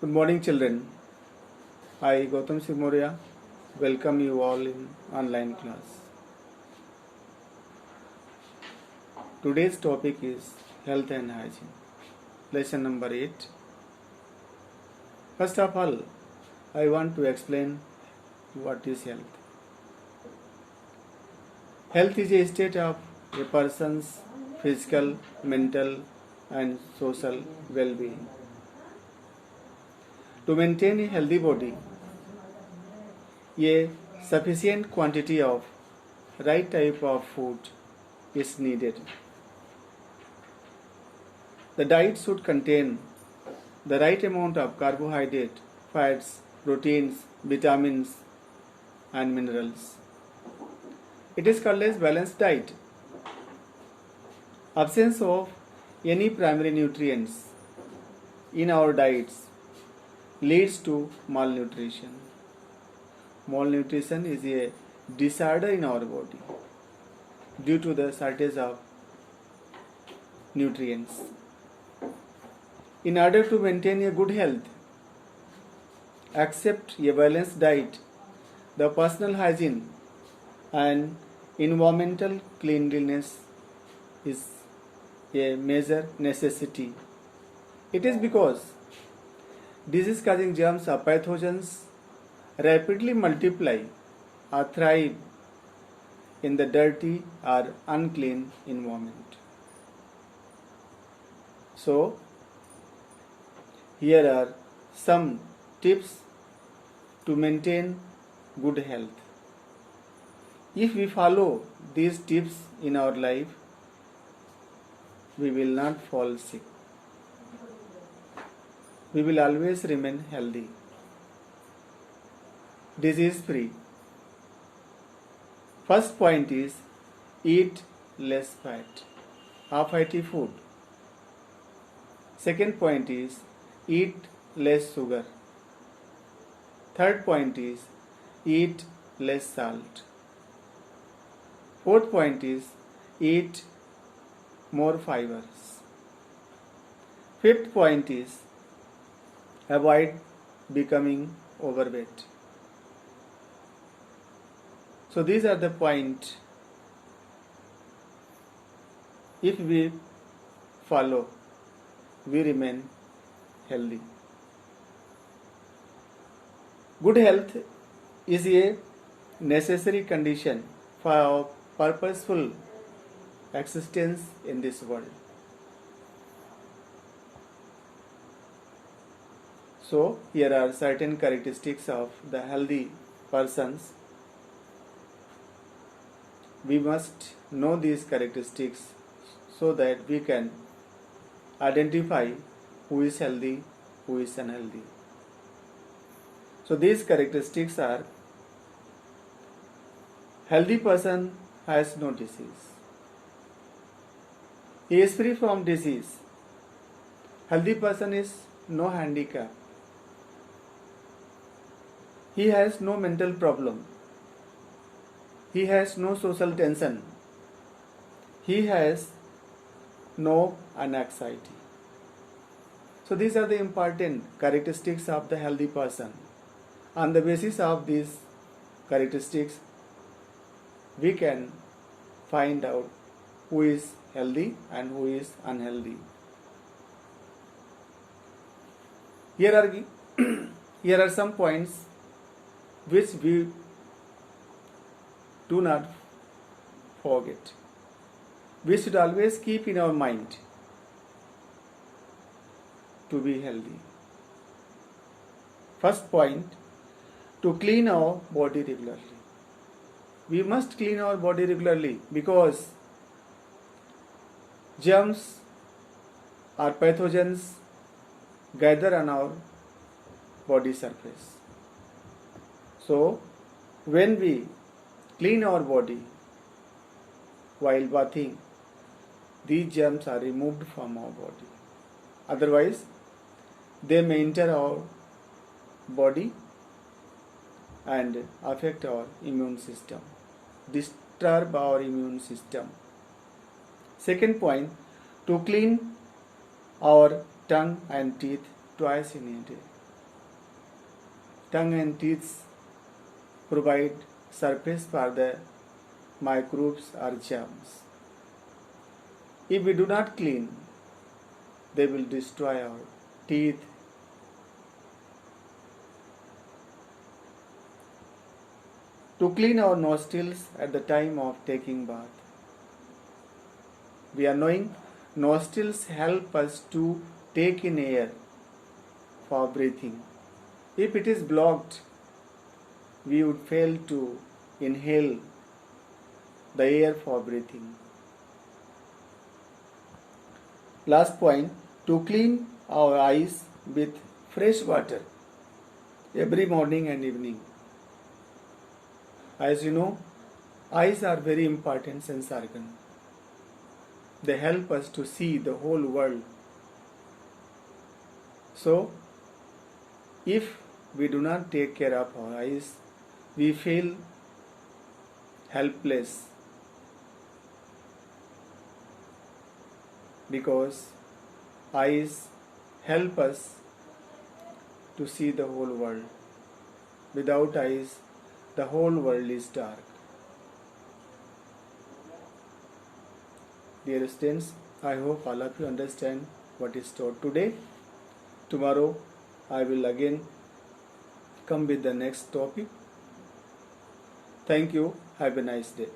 Good morning, children. I, Gautam Simoria, welcome you all in online class. Today's topic is health and hygiene. Lesson number 8. First of all, I want to explain what is health. Health is a state of a person's physical, mental, and social well-being. To maintain a healthy body, a sufficient quantity of right type of food is needed. The diet should contain the right amount of carbohydrate, fats, proteins, vitamins, and minerals. It is called as balanced diet. Absence of any primary nutrients in our diets leads to malnutrition. Malnutrition is a disorder in our body due to the shortage of nutrients. In order to maintain a good health, accept a balanced diet, the personal hygiene and environmental cleanliness is a major necessity. It is because disease-causing germs or pathogens rapidly multiply or thrive in the dirty or unclean environment. So, here are some tips to maintain good health. If we follow these tips in our life, we will not fall sick. We will always remain healthy, disease free. First point is eat less fat or fatty food. Second point is eat less sugar. Third point is eat less salt. Fourth point is eat more fibers. Fifth point is avoid becoming overweight. So these are the points. If we follow, we remain healthy. Good health is a necessary condition for our purposeful existence in this world. So here are certain characteristics of the healthy persons. We must know these characteristics so that we can identify who is healthy, who is unhealthy. So these characteristics are: healthy person has no disease. He is free from disease. Healthy person is no handicap. He has no mental problem. He has no social tension. He has no anxiety. So these are the important characteristics of the healthy person. On the basis of these characteristics, we can find out who is healthy and who is unhealthy. Here are some points which we do not forget. We should always keep in our mind to be healthy. First point, to clean our body regularly. We must clean our body regularly because germs or pathogens gather on our body surface. So, when we clean our body while bathing, these germs are removed from our body. Otherwise, they may enter our body and affect our immune system, disturb our immune system. Second point, to clean our tongue and teeth twice in a day. tongue and teeth provide surface for the microbes or germs. If we do not clean, they will destroy our teeth. To clean our nostrils at the time of taking bath. We are knowing nostrils help us to take in air for breathing. If it is blocked, we would fail to inhale the air for breathing. Last point, to clean our eyes with fresh water every morning and evening. As you know, eyes are very important sense organ. They help us to see the whole world. So, if we do not take care of our eyes, we feel helpless because eyes help us to see the whole world. Without eyes, the whole world is dark. Dear students, I hope all of you understand what is taught today. Tomorrow I will again come with the next topic. Thank you. Have a nice day.